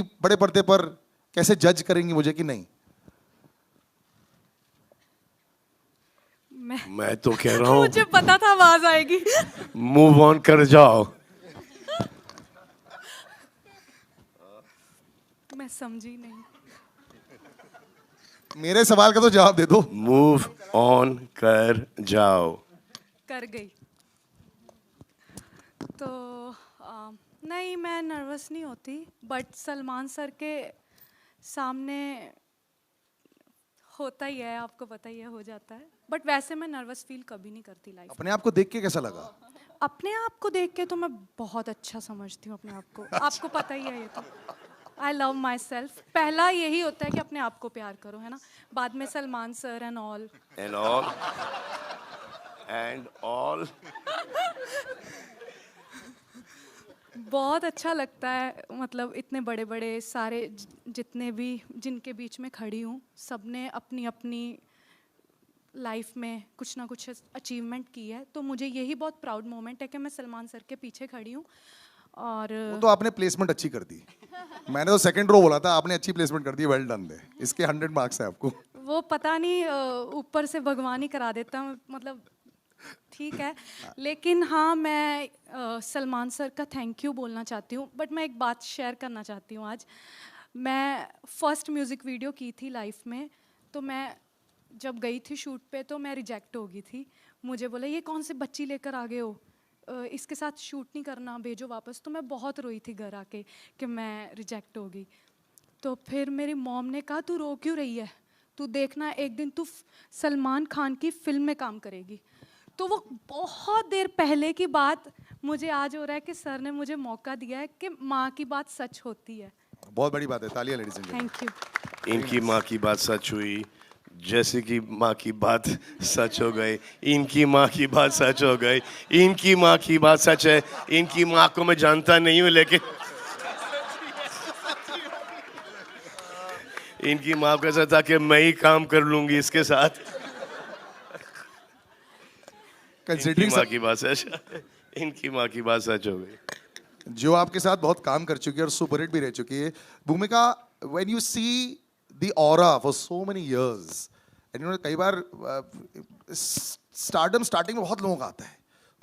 बड़े पर्दे पर कैसे जज करेंगी मुझे कि नहीं? मैं तो कह रहा हूँ मुझे पता था आवाज आएगी। मूव ऑन कर जाओ। मैं समझी नहीं। मेरे सवाल का तो जवाब दे दो। मूव ऑन कर जाओ। कर गई। तो नहीं, मैं नर्वस नहीं होती, बट सलमान सर के सामने होता ही है, आपको पता ही है, हो जाता है। बट वैसे मैं नर्वस फील कभी नहीं करती लाइफ में। अपने आप को देख के कैसा लगा? अपने आप को देख के तो मैं बहुत अच्छा समझती हूँ अपने आप को। आपको पता ही है ये तो। I love my self. पहला यही होता है कि अपने आप को प्यार करो, है ना। बाद में Salman sir and all. And all and all. बहुत अच्छा लगता है, मतलब इतने बड़े बड़े सारे जितने भी जिनके बीच में खड़ी हूँ, सबने अपनी अपनी लाइफ में कुछ ना कुछ अचीवमेंट की है। तो मुझे यही बहुत प्राउड मोमेंट है कि मैं सलमान सर के पीछे खड़ी हूँ। और वो तो आपने प्लेसमेंट अच्छी कर दी। मैंने तो सेकंड रो बोला था, आपने अच्छी प्लेसमेंट कर दी। Well done they. इसके 100 मार्क्स है आपको। वो पता नहीं ऊपर से भगवान ही करा देता, मतलब ठीक है। लेकिन हाँ, मैं सलमान सर का थैंक यू बोलना चाहती हूँ। बट मैं एक बात शेयर करना चाहती हूँ आज। मैं फर्स्ट म्यूज़िक वीडियो की थी लाइफ में, तो मैं जब गई थी शूट पे तो मैं रिजेक्ट हो गई थी। मुझे बोला ये कौन से बच्ची लेकर आ गए हो, इसके साथ शूट नहीं करना, भेजो वापस। तो मैं बहुत रोई थी घर आके कि मैं रिजेक्ट हो गई। तो फिर मेरी मॉम ने कहा तू रो क्यों रही है, तू देखना एक दिन तू सलमान खान की फिल्म में काम करेगी। तो वो बहुत देर पहले की बात मुझे आज हो रहा है कि सर ने मुझे मौका दिया है कि माँ की बात सच होती है। बहुत बड़ी बात है। तालियां ladies and gentleman. Thank you. इनकी माँ की बात सच हुई, जैसे कि माँ की बात सच हो गई। इनकी माँ की बात सच हो गई। इनकी माँ की बात सच है। इनकी माँ को मैं जानता नहीं हूँ, लेकिन इनकी माँ को ऐसा था कि मैं ही काम कर लूंगी इसके साथ। इनकी कंसिडरिंग माँ की बात सच, इनकी माँ की बात सच हो गई। जो आपके साथ बहुत काम कर चुकी है और सुपरहिट भी रह चुकी है भूमिका, when you see the aura for so many years and you know, कई बार स्टार्डम स्टार्टिंग में बहुत लोगों का आता है,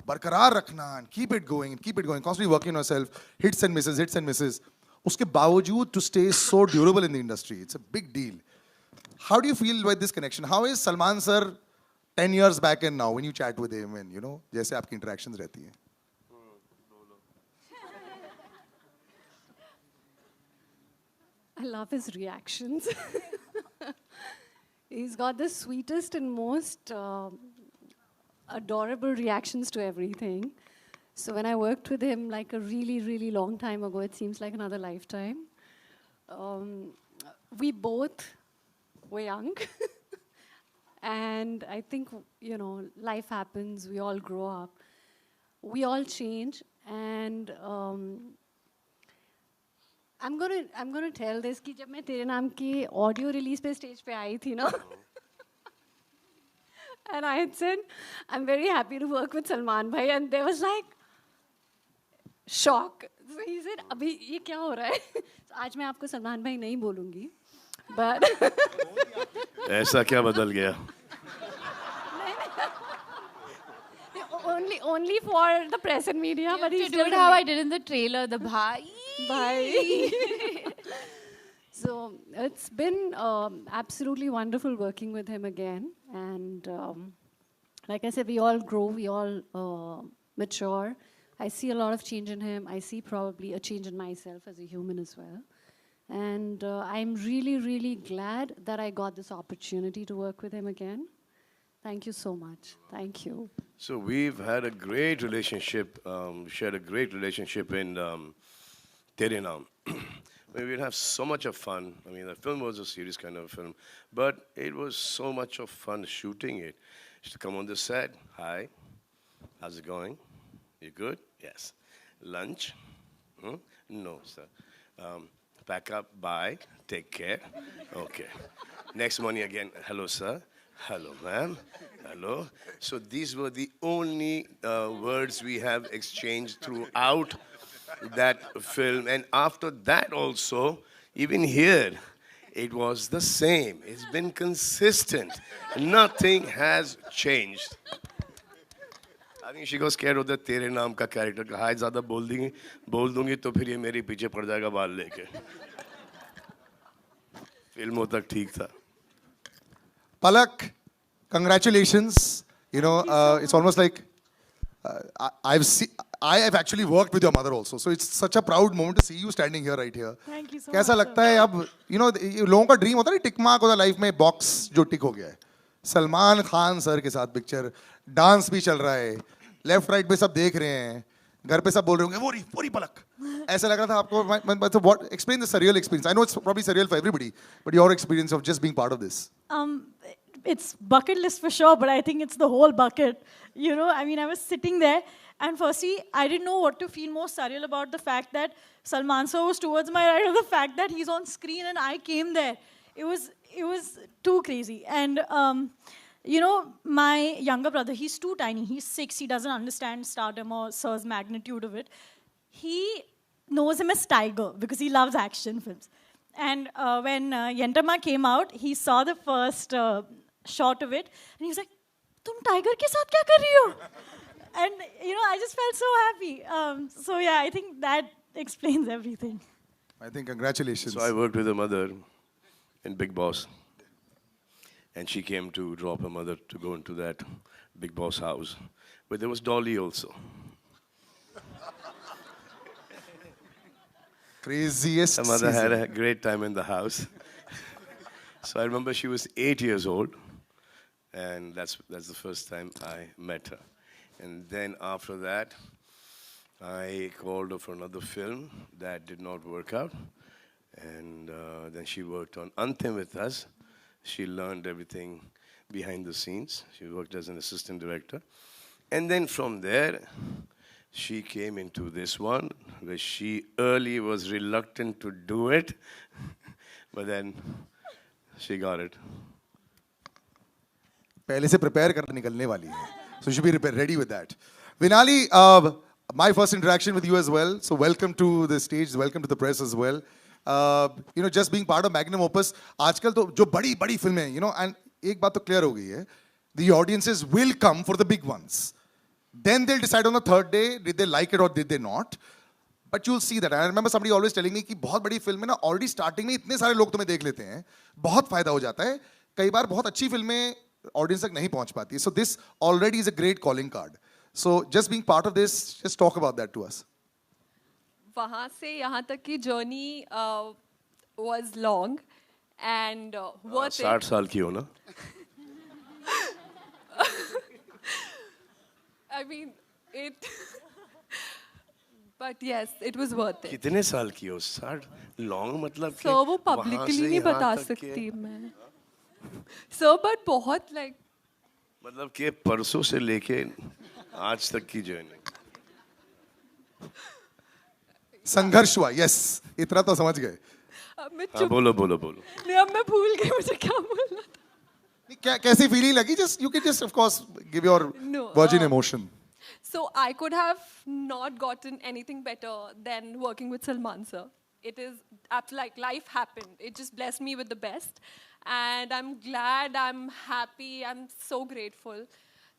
बरकरार रखना, keep it going, constantly working on yourself, hits and misses, उसके बावजूद to stay so durable in the industry, it's a big deal. How do you feel with this connection? How is Salman sir 10 years back and now when you chat with him and you know जैसे आपकी interactions रहती हैं? I love his reactions. He's got the sweetest and most adorable reactions to everything. So when I worked with him like a really, really long time ago, it seems like another lifetime. We both were young. And I think, you know, life happens, we all grow up, we all change. And I'm gonna tell this कि जब मैं तेरे नाम की audio release पे stage पे आई थी ना, and I had said, I'm very happy to work with Salman bhai, and there was like shock. So he said, अभी ये क्या हो रहा है? So आज मैं आपको सलमान भाई नहीं बोलूँगी, but ऐसा क्या बदल गया? only for the press and media, but You he's have to do it how I did in the trailer, the bhai. Bye. So it's been absolutely wonderful working with him again. And like I said, we all grow, we all mature. I see a lot of change in him. I see probably a change in myself as a human as well. And I'm really, really glad that I got this opportunity to work with him again. Thank you so much. Thank you. So we've had a great relationship, shared a great relationship in Tere Naam. We'd have so much of fun. I mean, the film was a serious kind of film, but it was so much of fun shooting it. Used to come on the set. Hi, how's it going? You good? Yes. Lunch? Hmm? No, sir. Pack up. Bye. Take care. Okay. Next morning again. Hello, sir. Hello, ma'am. Hello. So these were the only words we have exchanged throughout that film. And after that also, even here, it was the same. It's been consistent. Nothing has changed. I think she got scared of the तेरे नाम का character. हाय ज़्यादा बोल दूंगी तो फिर ये मेरे पीछे पड़ जाएगा बाल लेके. फिल्मों तक ठीक था. Palak, congratulations. You know, it's almost like I have actually worked with your mother also. So it's such a proud moment to see you standing here right here. Thank you so कैसा much, लगता है अब, you know, लोगों का dream होता है ना, tick mark होता है लाइफ में, बॉक्स जो टिक हो गया है. सलमान खान सर के साथ पिक्चर, डांस भी चल रहा है, लेफ्ट राइट पे सब देख रहे हैं, घर पे सब बोल रहे होंगे वो रही पलक. ऐसा लग रहा था आपको? So what, explain the surreal experience. I know it's probably surreal for everybody, but your experience of just being part of this. It's bucket list for sure, but I think it's the whole bucket. You know, I mean, I was sitting there, and firstly, I didn't know what to feel most surreal about the fact that Salman sir was towards my right, or the fact that he's on screen and I came there. It was too crazy. And you know, my younger brother, he's too tiny. He's 6. He doesn't understand stardom or sir's magnitude of it. He knows him as Tiger because he loves action films. And when Yentama came out, he saw the first shot of it, and he was like, "Tum tiger ke saath kya kar rahi ho?" And you know, I just felt so happy. So yeah, I think that explains everything. I think congratulations. So I worked with her mother in Big Boss. And she came to drop her mother to go into that Big Boss house. But there was Dolly also. Craziest Her mother season. had a great time in the house. So I remember she was 8 years old. And that's the first time I met her. And then after that, I called her for another film. That did not work out. And then she worked on Antim with us. She learned everything behind the scenes. She worked as an assistant director. And then from there, she came into this one, where she early was reluctant to do it. But then she got it. पहले से prepare कर निकलने वाली है. So you should be ready with that. Vinali, my first interaction with you as well. So welcome to the stage. Welcome to the press as well. You know, just being part of Magnum Opus. आजकल तो जो बड़ी फिल्में हैं, you know, and एक बात तो clear हो गई है. The audiences will come for the big ones. Then they'll decide on the third day, did they like it or did they not. But you'll see that. I remember somebody always telling me कि बहुत बड़ी film में ना already starting में इतने सारे लोग तुम्हें देख लेते हैं, बहुत फायदा हो जाता है. कई बार बहुत अच्छी फिल्में audience तक नहीं पहुंच पाती. So this already is a great calling card. So just being part of this, just talk about that to us. वहाँ से यहाँ तक की journey was long and worth it. 60 साल की हो ना? I mean, it. But yes, it was worth it. कितने साल की हो? 60 लॉन्ग मतलब कि So वो वहाँ publicly से नहीं यहाँ बता तक के- सकती मैं. So but बहुत like मतलब कि परसों से लेके आज तक की जर्नी. संघर्ष हुआ. Yes, इतना तो समझ गए. अब मैं हाँ चुप बोलो बोलो बोलो. नहीं, अब मैं भूल गई मुझे क्या बोलना था. कैसी फीलिंग लगी? Just you can just of course give your No, virgin emotion. So I could have not gotten anything better than working with Salman sir. It is like life happened. It just blessed me with the best. And I'm glad, I'm happy, I'm so grateful.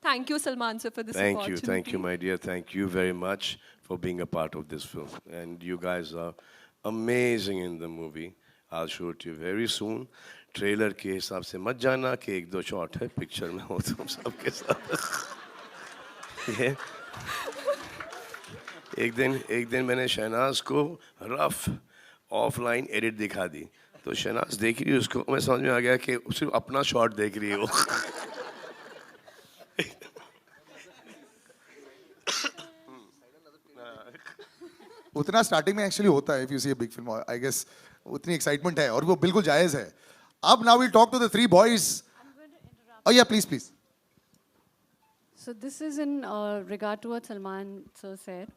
Thank you, Salman sir, for this opportunity. Thank you, my dear. Thank you very much for being a part of this film. And you guys are amazing in the movie. I'll show it to you very soon. Trailer के हिसाब से मत जाना कि एक दो shot है picture में हो तुम सबके साथ. ये एक दिन मैंने शहनाज को रफ ऑफलाइन एडिट दिखा दी तो शहनाज देख रही है उसको मैं समझ में आ गया कि सिर्फ अपना शॉट देख रही है वो. उतना स्टार्टिंग में एक्चुअली होता है. If you see a big film I guess उतनी एक्साइटमेंट है और वो बिल्कुल जायज है. अब now will talk to the three boys. Oh yeah, please, please. So this is in regard to what Salman sir said.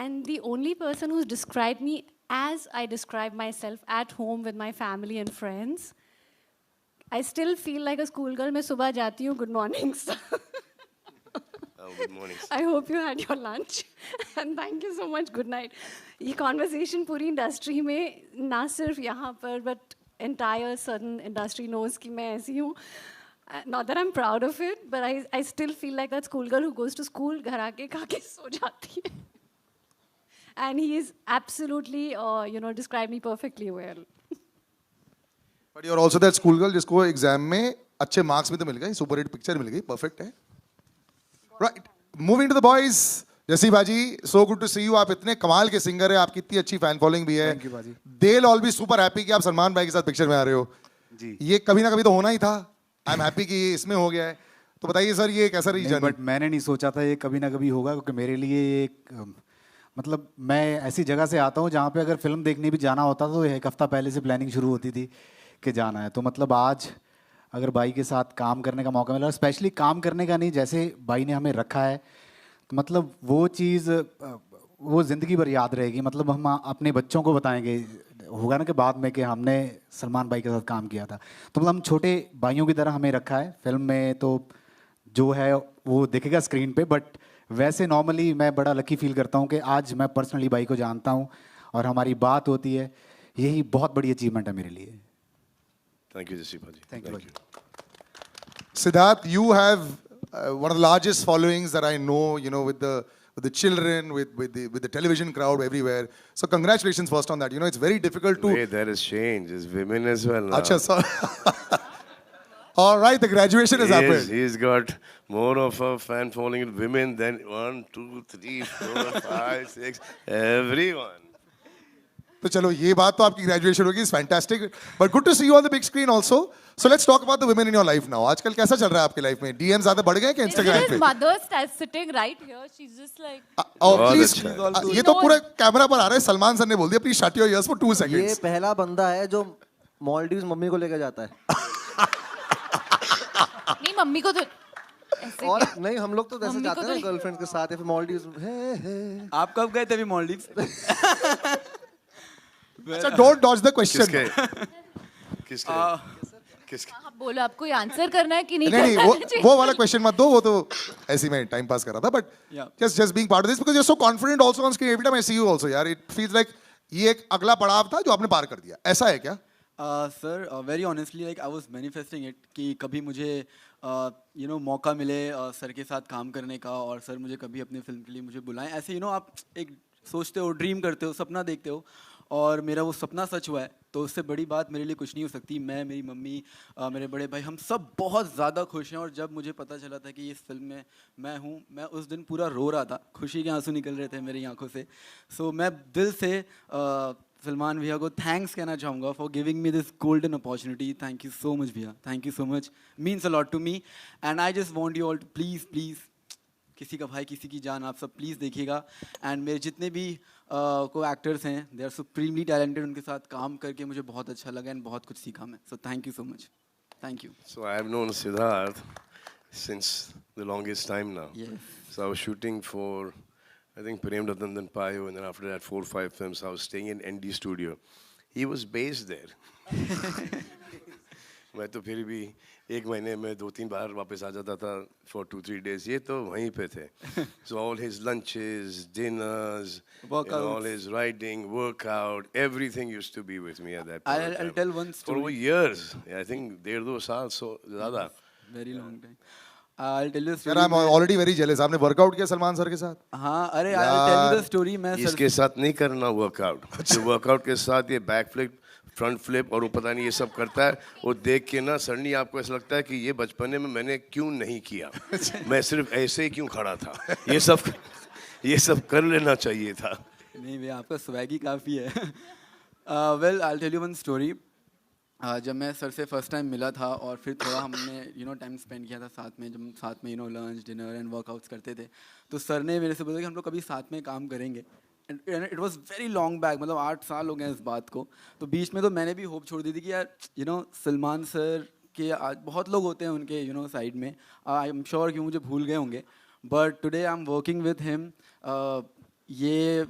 And the only person who's described me as I describe myself at home with my family and friends, I still feel like a schoolgirl. मैं सुबह जाती हूँ, good morning sir. Good morning. I hope you had your lunch and thank you so much. Good night. ये conversation पूरी industry में ना सिर्फ यहाँ पर but entire certain industry knows कि मैं ऐसी हूँ. Not that I'm proud of it, but I still feel like that schoolgirl who goes to school घर आके खा के सो जाती है. And he is absolutely, described me perfectly well. But you're also that school girl जिसको exam में अच्छे marks भी तो मिल गए, सुपर हिट पिक्चर मिल गई, परफेक्ट है. Right, moving to the boys. Jassi बाजी, so good to see you. आप इतने कमाल के सिंगर है, आपकी इतनी अच्छी फैन फॉलोइंग भी है. Thank you, बाजी. They will all be super happy कि आप सलमान भाई के साथ पिक्चर में आ रहे हो. जी. ये कभी ना कभी तो होना ही था. आई एम हैप्पी कि ये इसमें हो गया है. तो बताइए सर, ये कैसा रही जर्नी? बट मैंने नहीं सोचा था ये कभी ना कभी होगा, क्योंकि मेरे लिए एक मतलब मैं ऐसी जगह से आता हूँ जहाँ पे अगर फिल्म देखने भी जाना होता तो एक हफ्ता पहले से प्लानिंग शुरू होती थी कि जाना है. तो मतलब आज अगर भाई के साथ काम करने का मौका मिला, और स्पेशली काम करने का नहीं, जैसे भाई ने हमें रखा है, तो मतलब वो चीज़ वो ज़िंदगी भर याद रहेगी. मतलब हम अपने बच्चों को बताएंगे, होगा ना कि बाद में कि हमने सलमान भाई के साथ काम किया था. तो मतलब हम छोटे भाइयों की तरह हमें रखा है फिल्म में. तो जो है वो दिखेगा स्क्रीन पे, बट वैसे नॉर्मली मैं बड़ा लकी फील करता हूँ कि आज मैं पर्सनली भाई को जानता हूँ और हमारी बात होती है. यही बहुत बड़ी अचीवमेंट है मेरे लिए. Thank you, Jesse Bhaji. Thank you, Siddharth, you have one of the largest followings that I know, with the children, with the television crowd everywhere. So congratulations first on that. It's very difficult to... Wait, there is change. There's women as well now. Acha, so all right, the graduation has happened. He's got more of a fan following with women than 1, 2, 3, 4, 5, 6, everyone. तो चलो ये बात तो आपकी graduation होगी, is fantastic. But good to see you on the big screen also. So let's talk about the women in your life now. आजकल कैसा चल रहा है आपकी लाइफ में? डीएम ज्यादा बढ़ गए कि इंस्टाग्राम His पे? mother sitting right here. She's just like. Please, अच्छा है. ये तो पूरा कैमरा पर आ रहा है. सलमान सर ने बोल दिया please shut your ears for 2 ये सेकंड्स. पहला बंदा है जो मालदीव्स मम्मी को लेकर जाता है. नहीं मम्मी को तो ऐसे और नहीं, हम लोग तो ऐसे मम्मी जाते को हैं तो- ना गर्लफ्रेंड्स के साथ या फिर मालदीव्स. आप कब गए थे अभी मालदीव्स? अच्छा, डोंट डॉज द क्वेश्चन. किसके? किसके? आप बोलो, आपको आंसर करना है कि नहीं नहीं करना है? वो वाला क्वेश्चन मत दो. वो तो ऐसे ही मैं टाइम पास कर रहा था. But Yeah. Just being part of this because you are so confident also on screen. Every time I see you also यार, इट फील्स लाइक ये एक अगला पड़ाव था जो आपने पार कर दिया. ऐसा है क्या? Sir very honestly like I was manifesting it कि कभी मुझे मौका मिले सर के साथ काम करने का, और सर मुझे कभी अपनी फिल्म के लिए मुझे बुलाएं. ऐसे आप एक सोचते हो, ड्रीम करते हो, सपना देखते हो, और मेरा वो सपना सच हुआ है. तो उससे बड़ी बात मेरे लिए कुछ नहीं हो सकती. मैं, मेरी मम्मी, मेरे बड़े भाई, हम सब बहुत ज़्यादा खुश हैं. और जब मुझे पता चला था कि इस फिल्म में मैं हूँ, मैं उस दिन पूरा रो रहा था. खुशी के आंसू निकल रहे थे मेरी आंखों से. सो मैं दिल से सलमान भैया को थैंक्स कहना चाहूँगा for giving me this golden opportunity. Thank you so much भैया, thank you so much. Means a lot to me. And I just want you all to please please, किसी का भाई किसी की जान, आप सब प्लीज़ देखिएगा. एंड मेरे जितने भी को एक्टर्स हैं, दे आर सुप्रीमली टैलेंटेड. उनके साथ काम करके मुझे बहुत अच्छा लगा एंड बहुत कुछ सीखा मैं. So thank you so much. Thank you. So I have known Siddharth since the longest time now. Yes. So I was shooting for, I think, Prem Ratan then Payo, and then after that 4 or 5 films. I was staying in ND studio. He was based there. मैं तो फिर भी एक महीने में 2-3 बार वापस आ जाता था for 2-3 days. ये तो वहीं पे थे. So all his lunches, dinners, Workouts. all his writing, workout, everything used to be with me at that point. I'll tell one For over story. years. I think 1.5-2 साल so ज़्यादा. Very long time. I'll tell you a यार story. I am already very jealous. आपने workout किया Salman sir के साथ? हाँ, अरे I'll tell you the story. मैं इसके साथ नहीं करना वर्कआउट. जो वर्कआउट के साथ ये बैक फ्लिप, फ्रंट फ्लिप और वो पता नहीं ये सब करता है, वो देख के ना सडनली आपको ऐसा लगता है कि ये बचपने में मैंने क्यों नहीं किया. मैं सिर्फ ऐसे ही क्यों खड़ा था. ये सब कर लेना चाहिए था. नहीं भैया, आपका स्वैग ही काफ़ी है. Well I tell you one story. जब मैं सर से फर्स्ट टाइम मिला था और फिर थोड़ा हमने टाइम स्पेंड किया था साथ में, जब साथ में लंच, डिनर एंड वर्कआउट्स करते थे, तो सर ने मेरे से बोला कि हम लोग कभी साथ में काम करेंगे. And it was very long back, मतलब 8 साल हो गए इस बात को. तो बीच में तो मैंने भी होप छोड़ दी थी कि यार सलमान सर के आज बहुत लोग होते हैं उनके साइड में. आई एम श्योर कि मुझे भूल गए होंगे, but today I am working with him. ये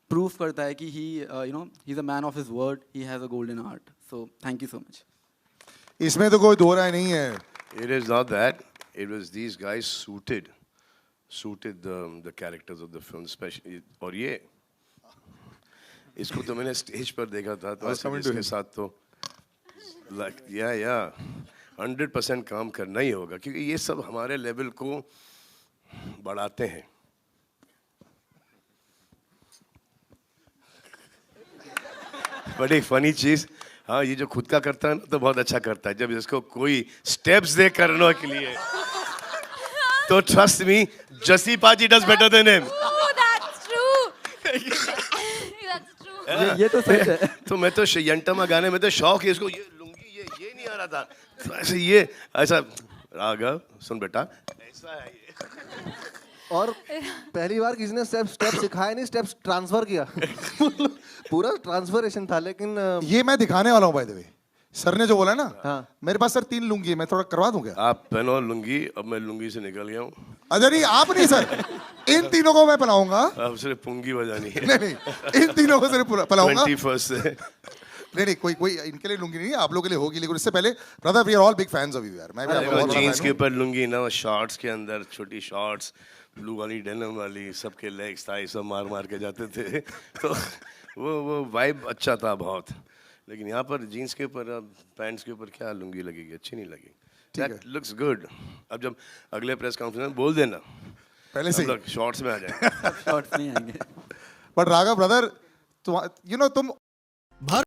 प्रूफ करता है कि he is a man of his word. He has a golden heart. So thank you so much. इसमें तो कोई दो राय नहीं है. It is not that. It was these guys suited suited the characters of the film, especially. और ये इसको तो मैंने स्टेज पर देखा था, तो ऐसे इसके साथ तो like yeah 100% काम करना ही होगा, क्योंकि ये सब हमारे लेवल को बढ़ाते हैं. बड़ी फनी चीज, हाँ, ये जो खुद का करता है ना तो बहुत अच्छा करता है. जब इसको कोई स्टेप्स दे करने के लिए, तो ट्रस्ट मी, जसी पाजी does better than him. Oh, that's true. That's true. ये तो सच है. तो मैं तो यंटमा गाने में तो शौक है इसको, ये लुंगी ये नहीं आ रहा था, तो ऐसे ये ऐसा राघव सुन बेटा ऐसा है ये. और पहली बार किसी ने स्टेप सिखाया नहीं, स्टेप्स ट्रांसफर किया. पूरा ट्रांसफरेशन था. लेकिन ये मैं दिखाने वाला हूँ बाय द वे. सर ने जो बोला है ना, हाँ. मेरे पास सर 3 लुंगी है, मैं थोड़ा करवा दूं क्या? आप पहनो लुंगी, अब मैं लुंगी से निकल गया हूँ. अच्छा नहीं, आप नहीं सर, इन तीनों को मैं पलाऊंगा. अब सिर्फ पुंगी बजानी है. नहीं, इन तीनों को सिर्फ पलाऊंगा. 21st से. नहीं, कोई इनके लिए लुंगी नहीं, आप लोगों के लिए होगी. लेकिन इससे पहले brother, we are all big fans of you यार. मैं भी आपका बहुत बड़ा जीन्स fan के हूं. ऊपर लुंगी ना, शॉर्ट्स के अंदर छोटी शॉर्ट्स, ब्लू वाली डेनिम वाली, सबके लेग्स थाई सब मार के जाते थे. तो वो वाइब अच्छा था बहुत. लेकिन यहाँ पर जीन्स के ऊपर, पैंट्स के ऊपर क्या लुंगी लगेगी? अच्छी नहीं लगी. That looks good. अब जब अगले प्रेस कॉन्फ्रेंस में बोल देना, पहले से हम लोग शॉर्ट्स में आ जाए. शॉर्ट्स नहीं आएंगे. But Raghav brother, you know तुम